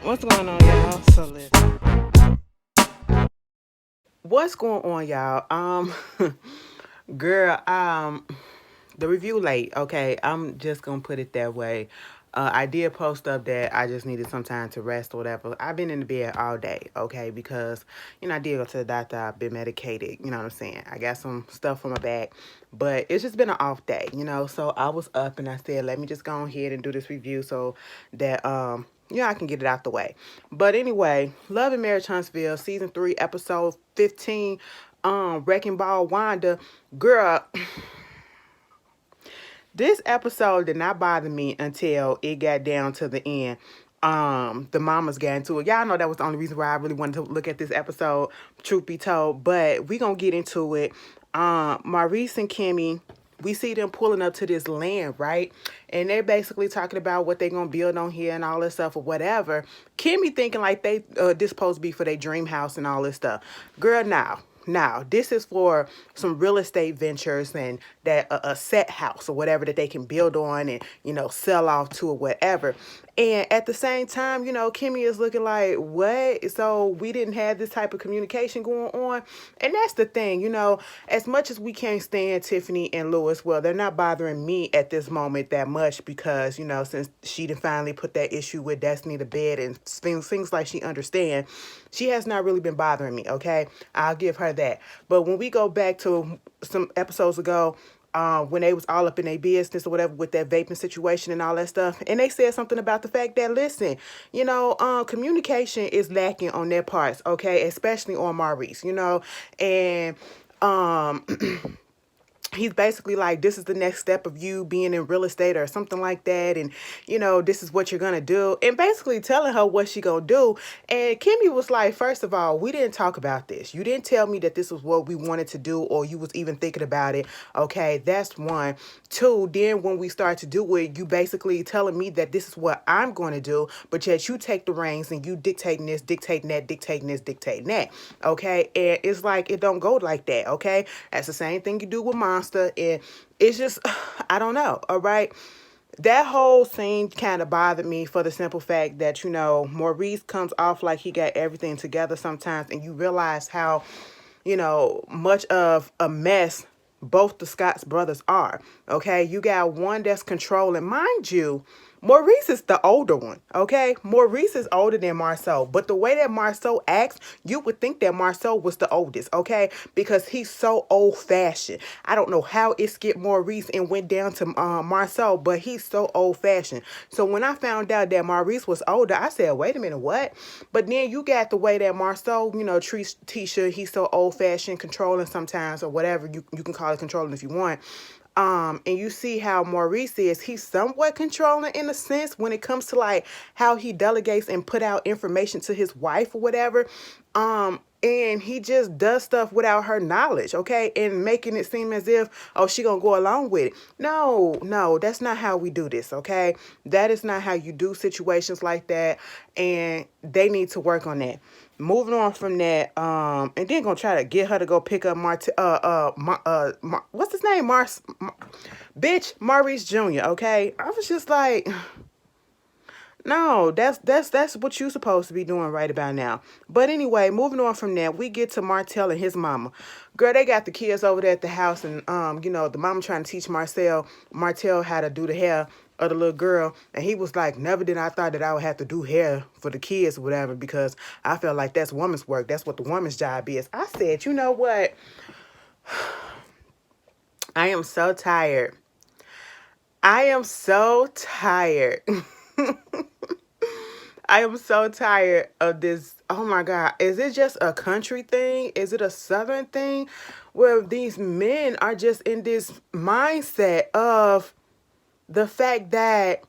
What's going on, y'all? So listen. What's going on, y'all? Girl, the review late. Okay, I'm just gonna put it that way. I did post up that I just needed some time to rest or whatever. I've been in the bed all day, okay, because I did go to the doctor. I've been medicated. You know what I'm saying? I got some stuff on my back, but it's just been an off day. So I was up and I said, let me just go ahead and do this review so that I can get it out the way. But anyway, Love and Marriage Huntsville, season 3, episode 15, Wrecking Ball Wanda. Girl, this episode did not bother me until it got down to the end. The mamas got into it. Y'all know that was the only reason why I really wanted to look at this episode, truth be told. But we gonna get into it. Maurice and Kimmy, we see them pulling up to this land, right? And they're basically talking about what they're gonna build on here and all this stuff or whatever. Kimmy thinking like this supposed to be for their dream house and all this stuff. Girl, now, this is for some real estate ventures and that a set house or whatever that they can build on and, sell off to or whatever. And at the same time, Kimmy is looking like, what? So we didn't have this type of communication going on. And that's the thing, as much as we can't stand Tiffany and Lewis, well, they're not bothering me at this moment that much because, since she done finally put that issue with Destiny to bed and things like she understands, she has not really been bothering me, okay? I'll give her that. But when we go back to some episodes ago, when they was all up in their business or whatever with that vaping situation and all that stuff, and they said something about the fact that, listen, communication is lacking on their parts, okay? Especially on Maurice, and he's basically like, this is the next step of you being in real estate or something like that. And, this is what you're going to do. And basically telling her what she going to do. And Kimmy was like, first of all, we didn't talk about this. You didn't tell me that this was what we wanted to do or you was even thinking about it. Okay, that's one. Two, then when we start to do it, you basically telling me that this is what I'm going to do. But yet you take the reins and you dictating this, dictating that, dictating this, dictating that. Okay, and it's like, it don't go like that. Okay, that's the same thing you do with mom. And it's just, I don't know, all right? That whole scene kind of bothered me for the simple fact that, Maurice comes off like he got everything together sometimes, and you realize how, much of a mess both the Scott's brothers are, okay? You got one that's controlling. Mind you, Maurice is the older one, okay? Maurice is older than Marcel, but the way that Marcel acts, you would think that Marcel was the oldest, okay? Because he's so old-fashioned. I don't know how it skipped Maurice and went down to Marcel, but he's so old-fashioned. So when I found out that Maurice was older, I said, wait a minute, what? But then you got the way that Marcel, treats Tisha. He's so old-fashioned, controlling sometimes, or whatever. You can call it controlling if you want. And you see how Maurice is, he's somewhat controlling in a sense when it comes to like how he delegates and put out information to his wife or whatever. And he just does stuff without her knowledge, okay? And making it seem as if, oh, she gonna go along with it. No, that's not how we do this, okay? That is not how you do situations like that. And they need to work on that. Moving on from that, and then gonna try to get her to go pick up what's his name? Bitch, Maurice Jr., okay? I was just like, no, that's what you're supposed to be doing right about now. But anyway, moving on from that, we get to Marcel and his mama. Girl, they got the kids over there at the house, and the mama trying to teach Marcel how to do the hair of the little girl, and he was like, never did I thought that I would have to do hair for the kids or whatever, because I felt like that's woman's work. That's what the woman's job is. I said, you know what? I am so tired. I am so tired. I am so tired of this. Oh my God. Is it just a country thing? Is it a Southern thing where these men are just in this mindset of the fact that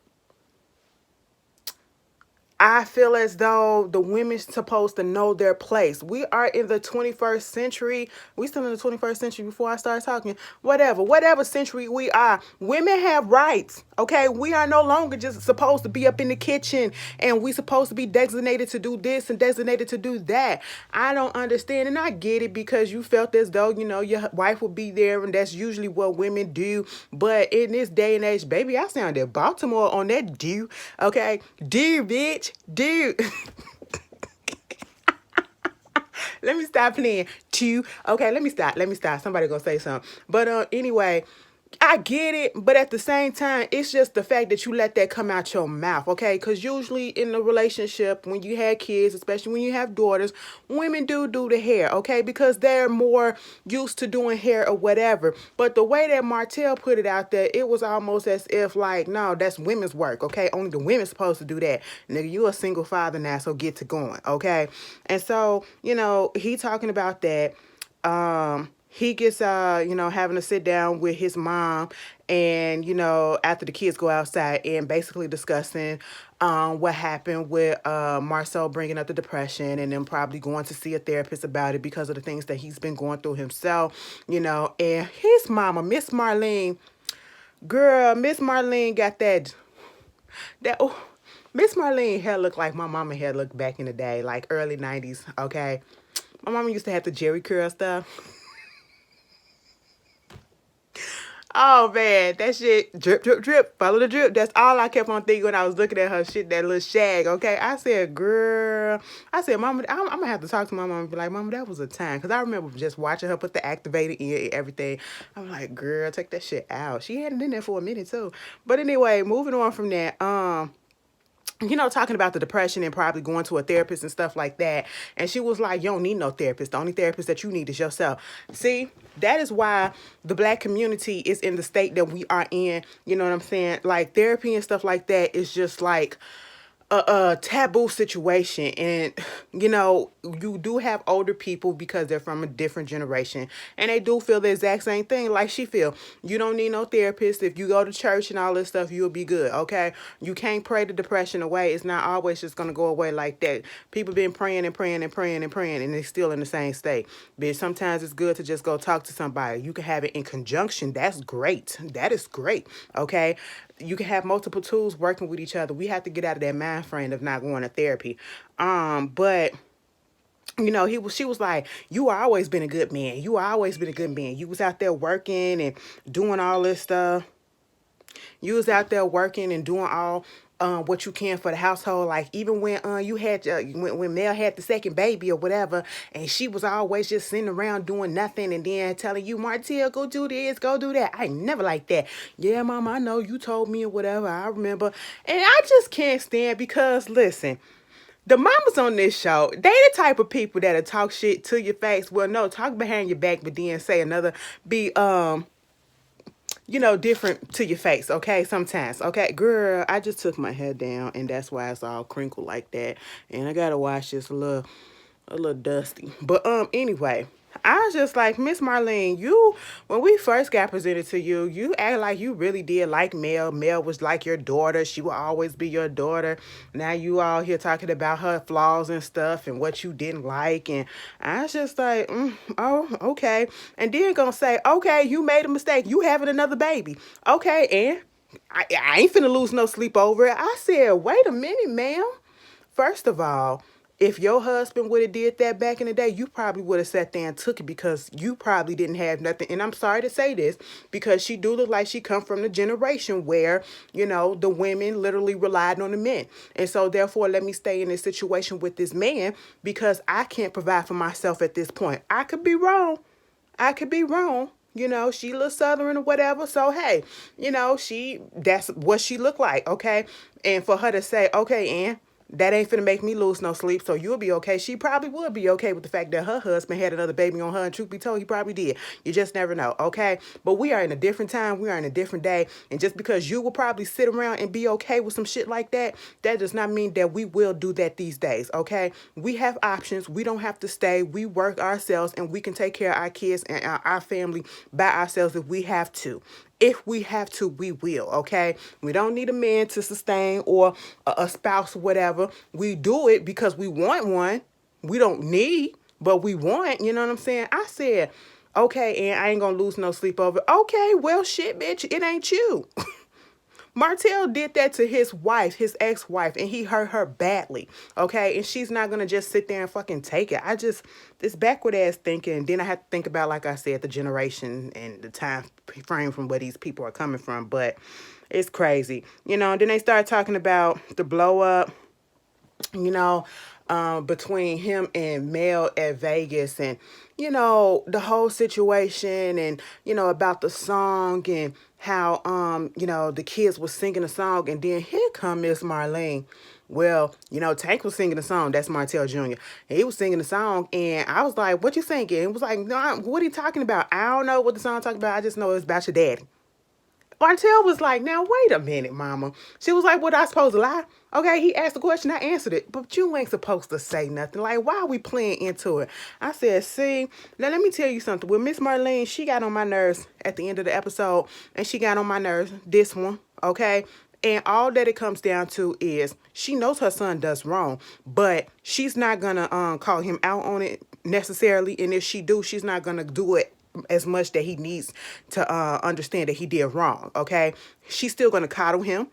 I feel as though the women's supposed to know their place. We are in the 21st century. We still in the 21st century before I start talking. Whatever century we are, women have rights, okay? We are no longer just supposed to be up in the kitchen and we supposed to be designated to do this and designated to do that. I don't understand, and I get it because you felt as though, your wife would be there and that's usually what women do. But in this day and age, baby, I sounded Baltimore on that do, okay? Dear bitch. bitch, dude. Let me stop playing. Two. Okay, let me stop. Let me stop. Somebody gonna say something. But anyway, I get it, but at the same time, it's just the fact that you let that come out your mouth, okay? Because usually in a relationship, when you have kids, especially when you have daughters, women do the hair, okay? Because they're more used to doing hair or whatever. But the way that Martell put it out there, it was almost as if like, no, that's women's work, okay? Only the women's supposed to do that. Nigga, you a single father now, so get to going, okay? And so, he talking about that. He gets having to sit down with his mom, and after the kids go outside, and basically discussing what happened with Marcel bringing up the depression, and then probably going to see a therapist about it because of the things that he's been going through himself. And his mama, Miss Marlene, girl, Miss Marlene got that oh, Miss Marlene hair looked like my mama hair looked back in the day, like early 90s, okay? My mama used to have the Jerry curl stuff. Oh man, that shit drip, drip, drip. Follow the drip. That's all I kept on thinking when I was looking at her shit, that little shag. Okay, I said, girl. I said, Mama, I'm gonna have to talk to my mom and be like, Mama, that was a time, because I remember just watching her put the activator in and everything. I'm like, girl, take that shit out. She hadn't been there for a minute too. But anyway, moving on from that. Talking about the depression and probably going to a therapist and stuff like that. And she was like, you don't need no therapist. The only therapist that you need is yourself. See, that is why the Black community is in the state that we are in. You know what I'm saying? Like, therapy and stuff like that is just like a taboo situation. And you do have older people because they're from a different generation, and they do feel the exact same thing like she feel. You don't need no therapist. If you go to church and all this stuff, you'll be good, okay? You can't pray the depression away. It's not always just gonna go away like that. People been praying and praying and praying and praying, and they're still in the same state. But sometimes it's good to just go talk to somebody. You can have it in conjunction. That's great. That is great, okay? You can have multiple tools working with each other. We have to get out of that mind frame of not going to therapy. But she was like, you always been a good man. You always been a good man. You was out there working and doing all this stuff. You was out there working and doing all what you can for the household. Like, even when you had when Mel had the second baby or whatever, and she was always just sitting around doing nothing, and then telling you, Martell, go do this, go do that. I never like that. Yeah, Mama, I know you told me or whatever. I remember. And I just can't stand, because listen, the mamas on this show, they the type of people that'll talk shit to your face. Well, no, talk behind your back, but then say another, be different to your face, okay? Sometimes, okay? Girl, I just took my hair down, and that's why it's all crinkled like that. And I gotta wash this a little dusty. But anyway, I was just like, Miss Marlene, when we first got presented to you, you act like you really did like Mel. Mel was like your daughter. She will always be your daughter. Now you all here talking about her flaws and stuff and what you didn't like. And I was just like, oh, okay. And then gonna say, okay, you made a mistake. You having another baby. Okay, and I ain't finna lose no sleep over it. I said, wait a minute, ma'am. First of all, if your husband would have did that back in the day, you probably would have sat there and took it, because you probably didn't have nothing. And I'm sorry to say this, because she do look like she come from the generation where, the women literally relied on the men. And so therefore, let me stay in this situation with this man, because I can't provide for myself at this point. I could be wrong. I could be wrong. She a little Southern or whatever. So, hey, that's what she looked like, okay? And for her to say, okay, Ann, that ain't finna make me lose no sleep, so you'll be okay. She probably would be okay with the fact that her husband had another baby on her, and truth be told, he probably did. You just never know, okay? But we are in a different time. We are in a different day. And just because you will probably sit around and be okay with some shit like that, that does not mean that we will do that these days, okay? We have options. We don't have to stay. We work ourselves, and we can take care of our kids and our family by ourselves if we have to. If we have to, we will, okay? We don't need a man to sustain, or a spouse or whatever. We do it because we want one. We don't need, but we want, you know what I'm saying? I said, okay, and I ain't gonna lose no sleep over. Okay, well, shit, bitch, it ain't you. Martell did that to his wife, his ex-wife, and he hurt her badly, okay? And she's not going to just sit there and fucking take it. This backward ass thinking, then I have to think about, like I said, the generation and the time frame from where these people are coming from, but it's crazy. And then they start talking about the blow up. you know, between him and Mel at Vegas, and the whole situation, and about the song, and how the kids was singing a song, and then here come Miss Marlene. Well, Tank was singing the song. That's Martell Jr. And he was singing the song, and I was like, "What you singing?" It was like, "No, what are you talking about? I don't know what the song talking about. I just know it's about your daddy." Martell was like, "Now wait a minute, mama." She was like, "What, I supposed to lie?" Okay, he asked the question, I answered it. But you ain't supposed to say nothing. Like, why are we playing into it? I said, see, now let me tell you something. With Miss Marlene, she got on my nerves at the end of the episode, and she got on my nerves this one, okay? And all that it comes down to is she knows her son does wrong, but she's not gonna call him out on it necessarily. And if she do, she's not gonna do it as much that he needs to understand that he did wrong. Okay, she's still gonna coddle him,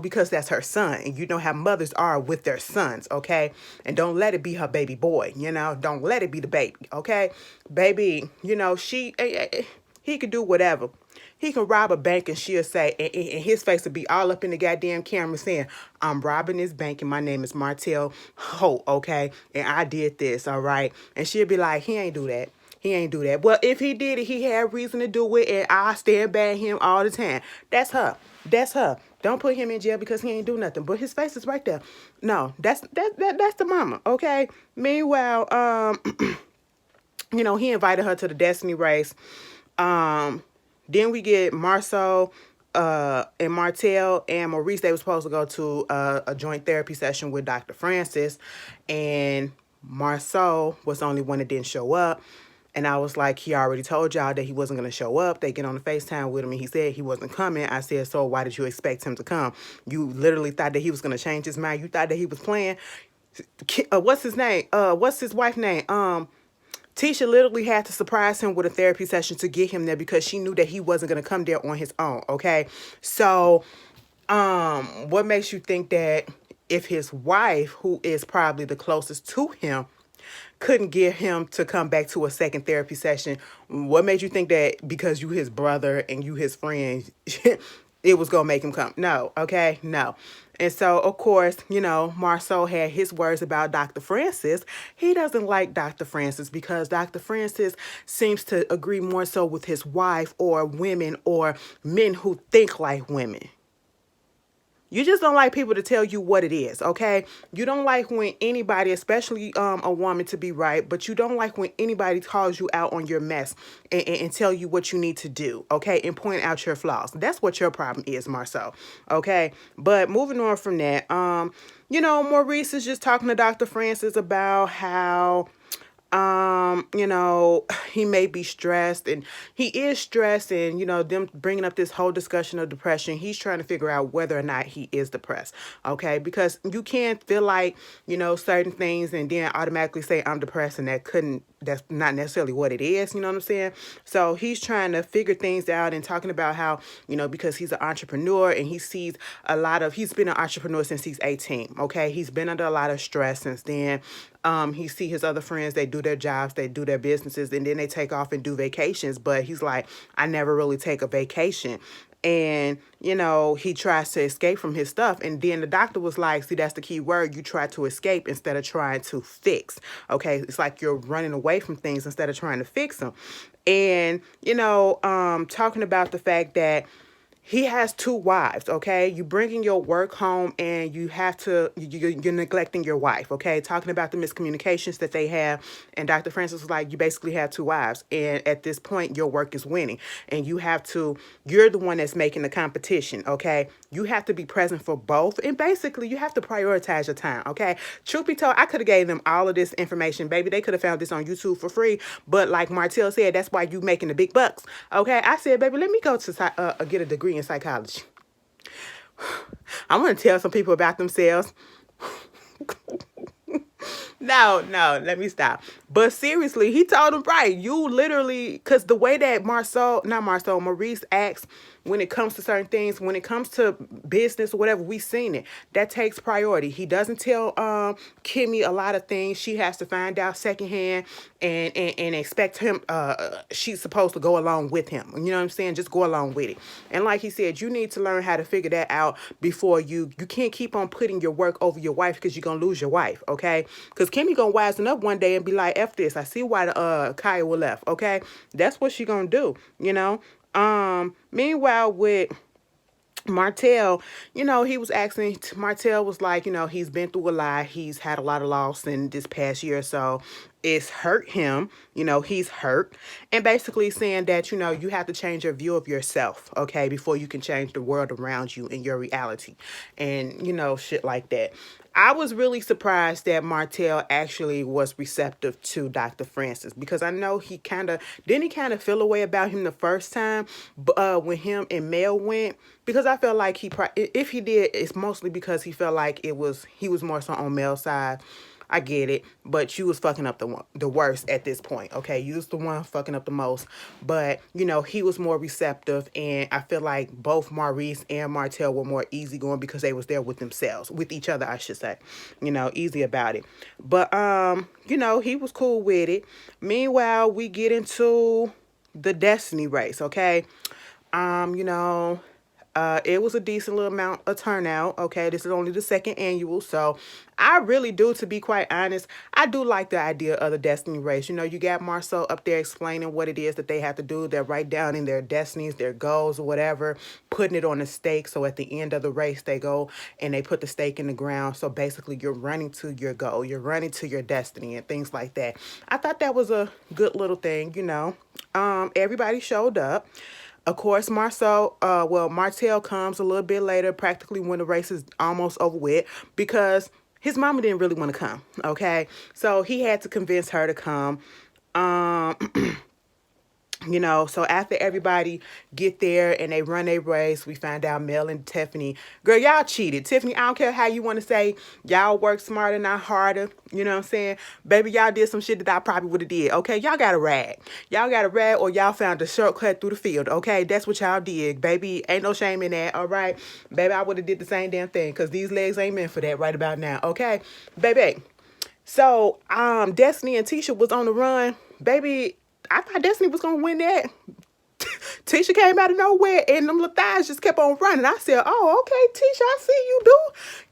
because that's her son, and you know how mothers are with their sons. Okay, and don't let it be her baby boy. Don't let it be the baby. Okay, baby. He could do whatever. He can rob a bank, and she'll say, and his face will be all up in the goddamn camera saying, "I'm robbing this bank and my name is Martell Holt, okay? And I did this, all right?" And she'll be like, "He ain't do that. He ain't do that." Well, if he did it, he had reason to do it, and I stand by him all the time. That's her. That's her. Don't put him in jail because he ain't do nothing. But his face is right there. No, that's the mama, okay? Meanwhile, he invited her to the Destiny race. Then we get Marcel and Martell and Maurice. They were supposed to go to a joint therapy session with Dr. Francis, and Marcel was the only one that didn't show up. And I was like, he already told y'all that he wasn't going to show up. They get on the FaceTime with him, and he said he wasn't coming. I said, so why did you expect him to come? You literally thought that he was going to change his mind. You thought that he was playing. What's his name? What's his wife's name? Tisha literally had to surprise him with a therapy session to get him there because she knew that he wasn't going to come there on his own. Okay. So, what makes you think that if his wife, who is probably the closest to him, couldn't get him to come back to a second therapy session, what made you think that because you his brother and you his friend, it was going to make him come? No, okay? No. And so, of course, Marceau had his words about Dr. Francis. He doesn't like Dr. Francis because Dr. Francis seems to agree more so with his wife or women or men who think like women. You just don't like people to tell you what it is, okay? You don't like when anybody, especially a woman, to be right, but you don't like when anybody calls you out on your mess and tell you what you need to do, okay? And point out your flaws. That's what your problem is, Marcel, okay? But moving on from that, Maurice is just talking to Dr. Francis about how he may be stressed, and he is stressed, and them bringing up this whole discussion of depression, he's trying to figure out whether or not he is depressed. Okay, because you can't feel like certain things and then automatically say I'm depressed, and that's not necessarily what it is. You know what I'm saying? So he's trying to figure things out and talking about how because he's an entrepreneur and he's been an entrepreneur since he's 18. Okay, he's been under a lot of stress since then. He see his other friends, they do their jobs, they do their businesses, and then they take off and do vacations. But he's like, I never really take a vacation. And, he tries to escape from his stuff. And then the doctor was like, see, that's the key word. You try to escape instead of trying to fix. Okay. It's like you're running away from things instead of trying to fix them. And, talking about the fact that he has 2 wives, okay? You bringing your work home and you're neglecting your wife, okay? Talking about the miscommunications that they have. And Dr. Francis was like, you basically have 2 wives. And at this point, your work is winning. And you're the one that's making the competition, okay? You have to be present for both. And basically, you have to prioritize your time, okay? Truth be told, I could have gave them all of this information, baby. They could have found this on YouTube for free. But like Marcel said, that's why you making the big bucks, okay? I said, baby, let me go to get a degree in psychology. I want to tell some people about themselves. No, let me stop. But seriously, he told him right. You literally, because the way that Maurice asked when it comes to certain things, when it comes to business or whatever, we seen it. That takes priority. He doesn't tell Kimmy a lot of things. She has to find out secondhand and expect him, she's supposed to go along with him. You know what I'm saying? Just go along with it. And like he said, you need to learn how to figure that out before you can't keep on putting your work over your wife, because you're going to lose your wife, okay? Because Kimmy going to wisen up one day and be like, F this. I see why Kaya will left, okay? That's what she going to do, you know? Meanwhile, with Marcel, you know, he was asking, Marcel was like, you know, he's been through a lot. He's had a lot of loss in this past year or so. It's hurt him, you know, he's hurt. And basically saying that, you know, you have to change your view of yourself, okay, before you can change the world around you and your reality. And, you know, shit like that. I was really surprised that Marcel actually was receptive to Dr. Francis, because I know he kind of, didn't he kind of feel a way about him the first time when him and Mel went? Because I felt like if he did, it's mostly because he felt like he was more so on Mel's side. I get it, but you was fucking up the worst at this point, okay? You was the one fucking up the most, but, you know, he was more receptive, and I feel like both Maurice and Marcel were more easygoing because they was there with themselves, with each other, I should say, you know, easy about it. But, you know, he was cool with it. Meanwhile, we get into the Destiny race, okay? You know, it was a decent little amount of turnout. Okay, this is only the second annual, so I really do, to be quite honest, I do like the idea of the Destiny race. You know, you got Marcel up there explaining what it is that they have to do. They're right down in their destinies, their goals or whatever, putting it on a stake. So at the end of the race, they go and they put the stake in the ground. So basically, you're running to your goal, you're running to your destiny and things like that. I thought that was a good little thing. You know, everybody showed up. Of course, Marcel comes a little bit later, practically when the race is almost over with, because his mama didn't really want to come, okay? So he had to convince her to come. You know, so after everybody get there and they run their race, we find out Mel and Tiffany, girl, y'all cheated. Tiffany, I don't care how you want to say, y'all work smarter, not harder. You know what I'm saying? Baby, y'all did some shit that I probably would have did. Okay, y'all got a rag. Y'all got a rag, or y'all found a shortcut through the field. Okay, that's what y'all did. Baby, ain't no shame in that, all right? Baby, I would have did the same damn thing, because these legs ain't meant for that right about now, okay? Baby, so Destiny and Tisha was on the run. Baby, I thought Destiny was going to win that. Tisha came out of nowhere and them little thighs just kept on running. I said, oh, okay, Tisha, I see you do.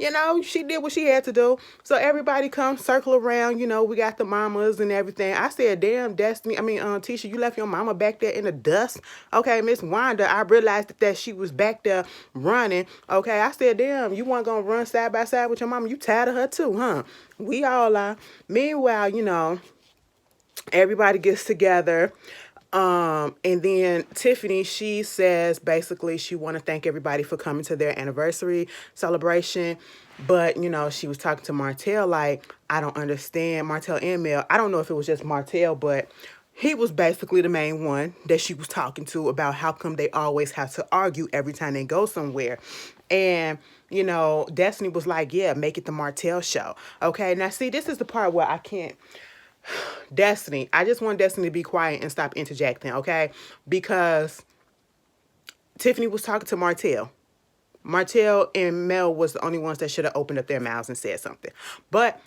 You know, she did what she had to do. So everybody comes circle around. You know, we got the mamas and everything. I said, damn, Tisha, you left your mama back there in the dust. Okay, Miss Wanda, I realized that she was back there running. Okay, I said, damn, you weren't going to run side by side with your mama. You tired of her too, huh? We all are. Meanwhile, you know, everybody gets together. And then Tiffany, she says basically she want to thank everybody for coming to their anniversary celebration. But, you know, she was talking to Marcel like, I don't understand. Marcel and Mel, I don't know if it was just Marcel, but he was basically the main one that she was talking to about how come they always have to argue every time they go somewhere. And, you know, Destiny was like, yeah, make it the Marcel show. Okay, now see, this is the part where I can't. Destiny, I just want Destiny to be quiet and stop interjecting, okay? Because Tiffany was talking to Marcel. Marcel and Mel was the only ones that should have opened up their mouths and said something. But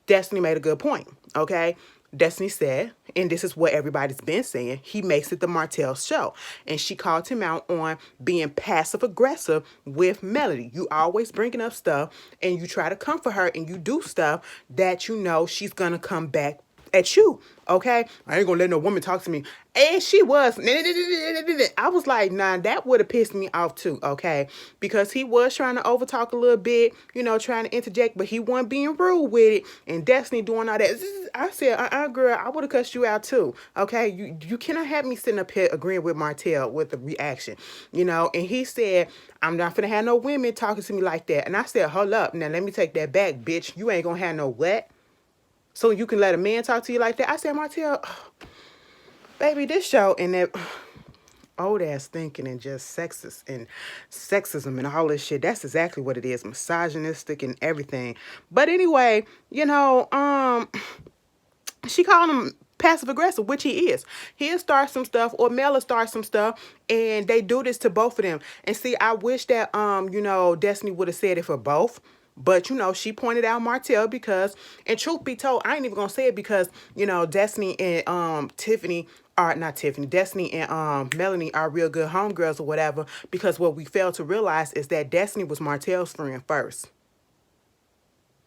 Destiny made a good point, okay? Destiny said, and this is what everybody's been saying, he makes it the Marcel show. And she called him out on being passive-aggressive with Melody. You always bringing up stuff, and you try to comfort her, and you do stuff that you know she's going to come back at you, okay? I ain't gonna let no woman talk to me. And she was. I was like, nah, that would have pissed me off too, okay? Because he was trying to overtalk a little bit, you know, trying to interject, but he wasn't being rude with it. And Destiny doing all that. I said, girl, I would have cussed you out too, okay? You cannot have me sitting up here agreeing with Marcel with the reaction, you know? And he said, I'm not gonna have no women talking to me like that. And I said, hold up. Now, let me take that back, bitch. You ain't gonna have no what? So you can let a man talk to you like that? I said, Marcel, baby, this show and that old ass thinking and just sexist and sexism and all this shit, that's exactly what it is. Misogynistic and everything. But anyway, you know, she called him passive aggressive, which he is. He'll start some stuff, or Mel will start some stuff, and they do this to both of them. And see, I wish that Destiny would have said it for both. But she pointed out Martell because, and truth be told, I ain't even gonna say it because Destiny and Tiffany are not Tiffany, Destiny and Melanie are real good homegirls or whatever. Because what we failed to realize is that Destiny was Martell's friend first.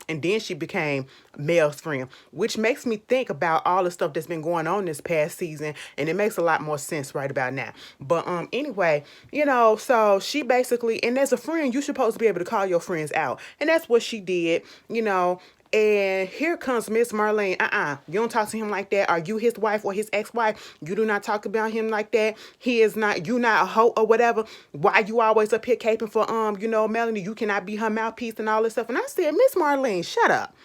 And then she became Mel's friend, which makes me think about all the stuff that's been going on this past season, and it makes a lot more sense right about now. But anyway, so she basically, and as a friend, you're supposed to be able to call your friends out, and that's what she did, And here comes Miss Merlin. You don't talk to him like that. Are you his wife or his ex-wife? You do not talk about him like that. He is not, you not a hoe or whatever. Why you always up here caping for, Melanie? You cannot be her mouthpiece and all this stuff. And I said, Miss Marlene, shut up.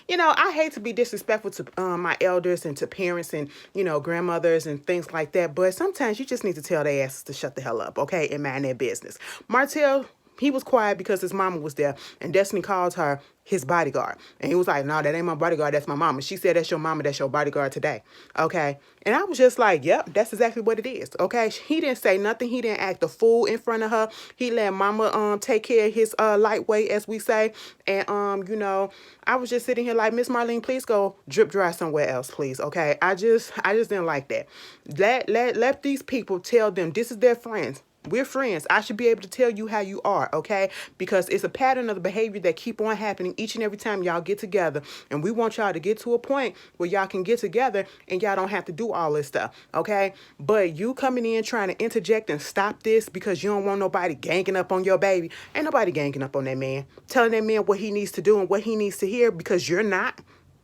I hate to be disrespectful to my elders and to parents and, grandmothers and things like that. But sometimes you just need to tell their asses to shut the hell up, okay? And mind their business. Martell, he was quiet because his mama was there, and Destiny called her his bodyguard. And he was like, no, that ain't my bodyguard, that's my mama. She said, that's your mama, that's your bodyguard today. Okay. And I was just like, yep, that's exactly what it is. Okay. He didn't say nothing. He didn't act a fool in front of her. He let mama take care of his lightweight, as we say. And I was just sitting here like, Miss Marlene, please go drip dry somewhere else, please. Okay. I just didn't like that. Let these people tell them this is their friends. We're friends. I should be able to tell you how you are, okay? Because it's a pattern of the behavior that keep on happening each and every time y'all get together. And we want y'all to get to a point where y'all can get together and y'all don't have to do all this stuff, okay? But you coming in trying to interject and stop this because you don't want nobody ganging up on your baby. Ain't nobody ganging up on that man. Telling that man what he needs to do and what he needs to hear because you're not.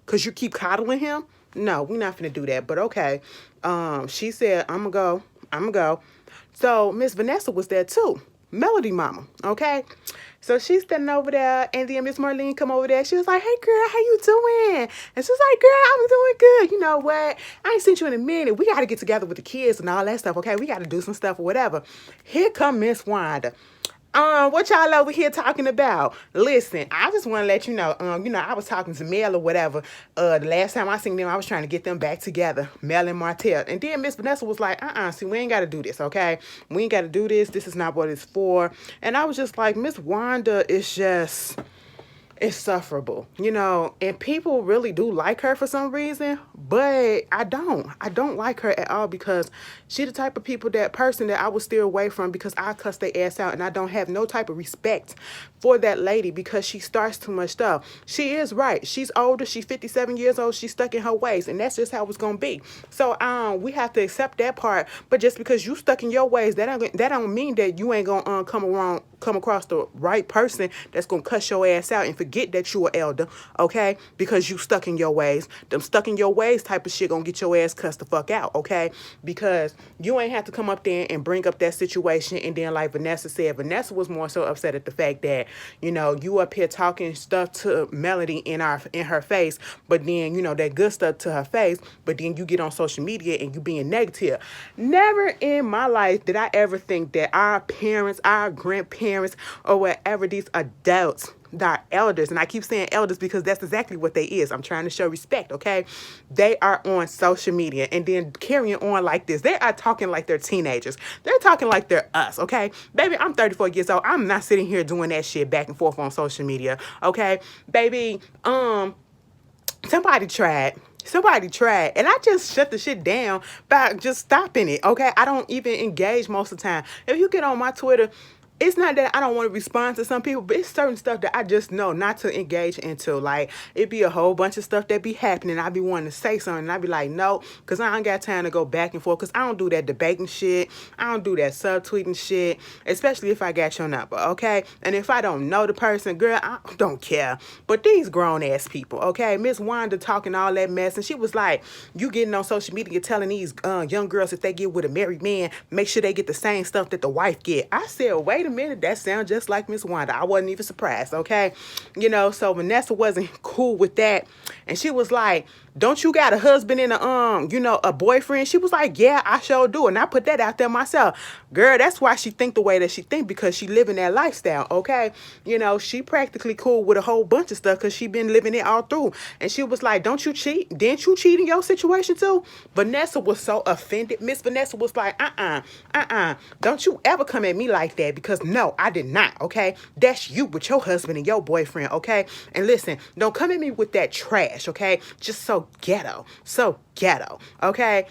Because you keep coddling him. No, we're not going to do that. But okay. She said, I'm going to go. So Miss Vanessa was there too. Melody mama, okay? So she's standing over there, and then Miss Marlene come over there. She was like, hey, girl, how you doing? And she was like, girl, I'm doing good. You know what? I ain't seen you in a minute. We got to get together with the kids and all that stuff, okay? We got to do some stuff or whatever. Here come Miss Wanda. What y'all over here talking about? Listen, I just want to let you know, I was talking to Mel or whatever. The last time I seen them, I was trying to get them back together, Mel and Martell. And then Miss Vanessa was like, see, we ain't got to do this, okay? We ain't got to do this. This is not what it's for. And I was just like, Miss Wanda is just insufferable, and people really do like her for some reason, but I don't like her at all because she the type of person that I would steer away from because I cuss their ass out, and I don't have no type of respect for that lady because she starts too much stuff. She is right. She's older. She's 57 years old. She's stuck in her ways, and that's just how it's gonna be. So we have to accept that part. But just because you stuck in your ways, that don't mean that you ain't gonna come across the right person that's gonna cuss your ass out and forget that you an elder, okay? Because you stuck in your ways. Them stuck in your ways type of shit gonna get your ass cussed the fuck out, okay? Because you ain't have to come up there and bring up that situation. And then like Vanessa said, Vanessa was more so upset at the fact that, you up here talking stuff to Melody in her face, but then, that good stuff to her face, but then you get on social media and you being negative. Never in my life did I ever think that our parents, our grandparents, or whatever, these adults, the elders, and I keep saying elders because that's exactly what they is. I'm trying to show respect, okay? They are on social media and then carrying on like this. They are talking like they're teenagers. They're talking like they're us, okay? Baby, I'm 34 years old. I'm not sitting here doing that shit back and forth on social media, okay? Baby, somebody tried. And I just shut the shit down by just stopping it, okay? I don't even engage most of the time. If you get on my Twitter, it's not that I don't want to respond to some people, but it's certain stuff that I just know not to engage into. Like, it be a whole bunch of stuff that be happening. I be wanting to say something, and I be like, no, because I don't got time to go back and forth, because I don't do that debating shit. I don't do that subtweeting shit, especially if I got your number, okay? And if I don't know the person, girl, I don't care. But these grown-ass people, okay? Miss Wanda talking all that mess, and she was like, you getting on social media telling these young girls if they get with a married man, make sure they get the same stuff that the wife get. I said, wait a minute, that sounds just like Miss Wanda. I wasn't even surprised, okay? So Vanessa wasn't cool with that. And she was like, don't you got a husband and a boyfriend? She was like, yeah, I sure do. And I put that out there myself. Girl, that's why she think the way that she think, because she living that lifestyle, okay? She practically cool with a whole bunch of stuff because she been living it all through. And she was like, don't you cheat? Didn't you cheat in your situation too? Vanessa was so offended. Miss Vanessa was like, don't you ever come at me like that, because no, I did not, okay? That's you with your husband and your boyfriend, okay? And listen, don't come at me with that trash, okay? Just so ghetto, okay?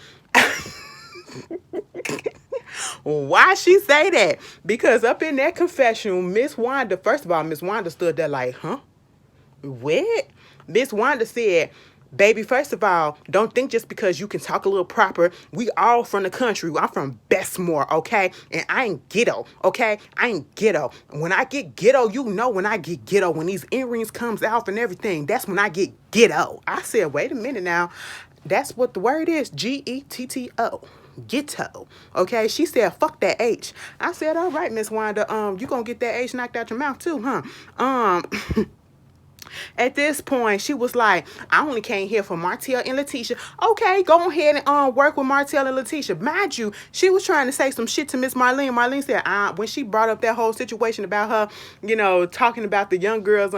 Why she say that? Because up in that confession, Miss Wanda, first of all, Miss Wanda stood there like, huh? What? Miss Wanda said, baby, first of all, don't think just because you can talk a little proper. We all from the country. I'm from Bessemer, okay? And I ain't ghetto, okay? I ain't ghetto. When I get ghetto, you know when I get ghetto, when these earrings comes out and everything, that's when I get ghetto. I said, wait a minute now. That's what the word is, Getto. Ghetto. Okay, she said, fuck that H. I said, all right, Miss Wanda, you gonna get that H knocked out your mouth too, huh? At this point, she was like, I only came here for Marcel and Letitia. Okay, go ahead and work with Marcel and Letitia. Mind you, she was trying to say some shit to Miss Marlene. Marlene said, when she brought up that whole situation about her, talking about the young girls,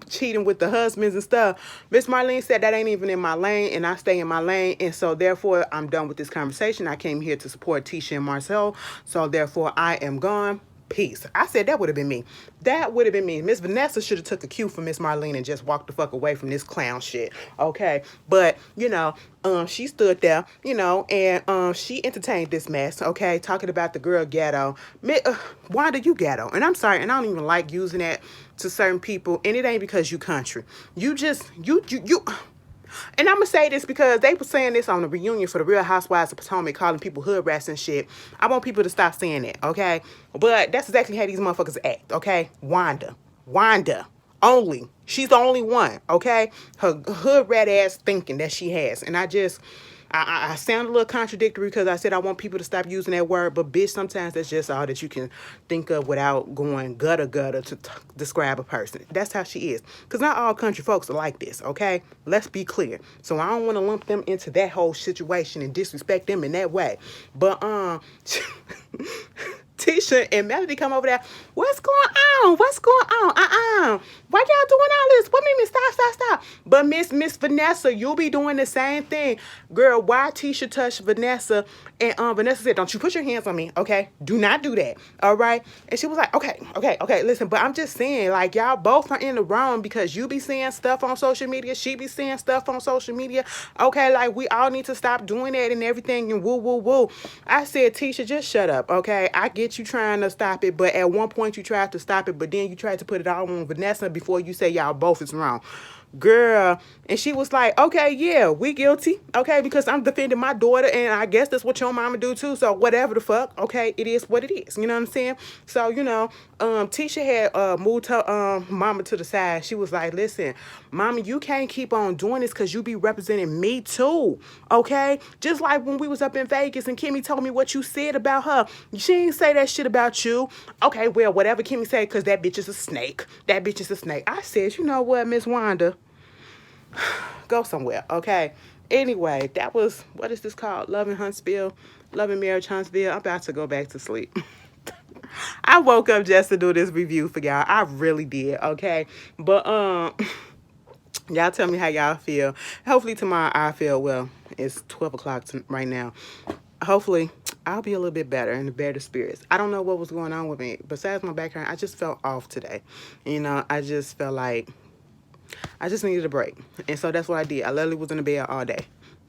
cheating with the husbands and stuff, Miss Marlene said that ain't even in my lane, and I stay in my lane, and so therefore I'm done with this conversation. I came here to support Tisha and Marcel, so therefore I am gone. Peace. I said that would have been me. That would have been me. Miss Vanessa should have took a cue from Miss Marlene and just walked the fuck away from this clown shit. Okay. But, she stood there, and she entertained this mess, okay, talking about the girl ghetto. Wanda, you ghetto. And I'm sorry, and I don't even like using that to certain people, and it ain't because you country. You just, you. And I'm going to say this because they were saying this on the reunion for the Real Housewives of Potomac, calling people hood rats and shit. I want people to stop saying that, okay? But that's exactly how these motherfuckers act, okay? Wanda. Only. She's the only one, okay? Her hood rat ass thinking that she has. And I sound a little contradictory because I said I want people to stop using that word, but bitch, sometimes that's just all that you can think of without going gutter to describe a person. That's how she is. Because not all country folks are like this, okay? Let's be clear. So I don't want to lump them into that whole situation and disrespect them in that way. But, Tisha and Melody come over there. What's going on? Why y'all doing all this? What made me stop? But Miss Vanessa, you'll be doing the same thing. Girl, why Tisha touched Vanessa? And Vanessa said, don't you put your hands on me, okay? Do not do that, all right? And she was like, okay, listen, but I'm just saying, like, y'all both are in the wrong because you be seeing stuff on social media. She be seeing stuff on social media. Okay, like, we all need to stop doing that and everything and woo. I said, Tisha, just shut up, okay? I get you trying to stop it, but at one point you tried to stop it, but then you tried to put it all on Vanessa before you say y'all both is wrong. Girl, and she was like, okay, yeah, we guilty, okay, because I'm defending my daughter, and I guess that's what your mama do too, so whatever the fuck, okay, it is what it is, you know what I'm saying? So, Tisha had moved her mama to the side. She was like, listen, mama, you can't keep on doing this because you be representing me too, okay? Just like when we was up in Vegas and Kimmy told me what you said about her. She ain't say that shit about you. Okay, well, whatever Kimmy said, because that bitch is a snake. I said, you know what, Miss Wanda? Go somewhere, okay? Anyway, that was, what is this called? Love and Huntsville. Love and Marriage Huntsville. I'm about to go back to sleep. I woke up just to do this review for y'all. I really did, okay? But, y'all tell me how y'all feel. Hopefully tomorrow I feel well. It's 12 o'clock right now. Hopefully I'll be a little bit better in the better spirits. I don't know what was going on with me. Besides my background, I just felt off today. I just felt like I just needed a break. And so that's what I did. I literally was in the bed all day.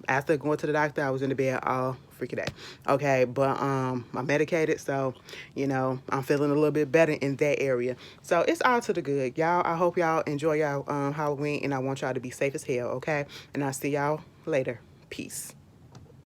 After going to the doctor, I was in the bed all freaking day. Okay, but I'm medicated, so, I'm feeling a little bit better in that area. So it's all to the good. Y'all, I hope y'all enjoy y'all Halloween, and I want y'all to be safe as hell, okay? And I'll see y'all later. Peace.